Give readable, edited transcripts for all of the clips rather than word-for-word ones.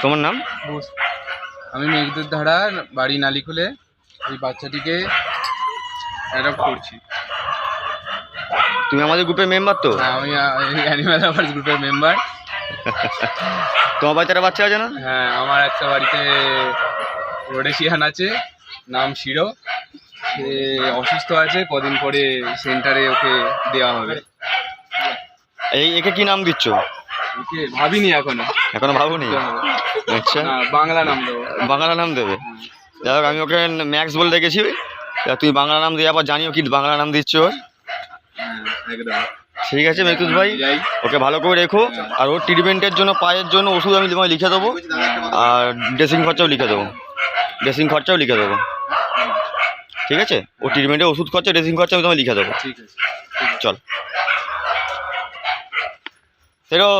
তোমার নাম? আমি মেঘদূত ধারা, বাড়ি নালিখোলে। এই বাচ্চাটিকে অ্যাডপ্ট করছি। তুমি আমাদের গ্রুপের মেম্বার তো? হ্যাঁ, আমি অ্যানিম্যাল লাভার্স গ্রুপের মেম্বার। তোমার বাড়িতে একটা বাচ্চা আছে না? হ্যাঁ, আমার একটা বাড়িতে রোডেশিয়ান আছে, নাম শিরো। সে অসুস্থ আছে, কদিন পরে সেন্টারে ওকে দেওয়া হবে। একে কি নাম দিচ্ছ? ওকে ভাবিনি এখনো ভাবুনি? আচ্ছা, বাংলা নাম দেবো। বাংলা নাম দেবে? যাই হোক, আমি ওকে ম্যাক্স বলে রেখেছি। তুই বাংলা নাম দিয়ে আবার জানিও কি বাংলা নাম দিচ্ছ। একদম ঠিক আছে মেঘদূত ভাই, ওকে ভালো করে রেখো। আর ওর ট্রিটমেন্টের জন্য, পায়ের জন্য ওষুধ আমি তোমায় লিখে দেবো, আর ড্রেসিং খরচাও লিখে দেবো। ঠিক আছে? ও ট্রিটমেন্টের ওষুধ খরচা, ড্রেসিং খরচা আমি তোমায় লিখে দেবো। ঠিক আছে, চল শিরো,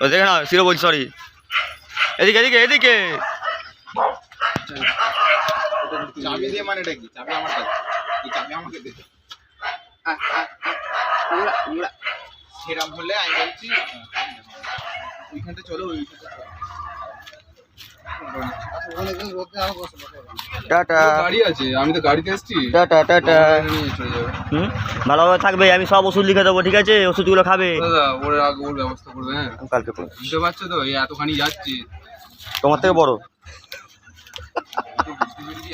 ও দেখে না, শিরো বলছি, সরি। এদিকে এদিকে এদিকে। চাবি দিয়ে মানে কি? চাবি আমার কাছে, এই চাবি আমাকে দে। সেরাম হলে আমি বলছি ওইখানটা চলো, টাটা। গাড়ি আছে, আমি তো গাড়িতে এসছি। Tata tata. ভালোভাবে থাকবে, আমি সব ওষুধ লিখে দেবো। ঠিক আছে? ওষুধগুলো খাবে। দাদা ওর আগে ওর ব্যবস্থা করবে। হ্যাঁ, কালকে করে বুঝতে পারছো তো, এই এতখানি যাচ্ছে। তোমার থেকে বড়।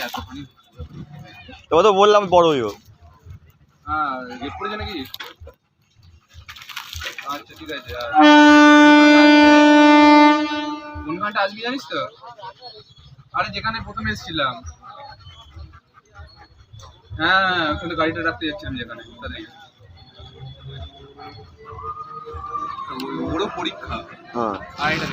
এতখানি তোমার তো বললাম বড়ই ও। হ্যাঁ, রেপ করেছে নাকি? আচ্ছা ঠিক আছে। কোনখানটা আসবি জানিস তো? আরে যেখানে প্রথমে এসেছিলাম। হ্যাঁ, ওখানে গাড়িটা রাখতে যাচ্ছিলাম যেখানে। ওরও পরীক্ষা। হ্যাঁ, আর এটা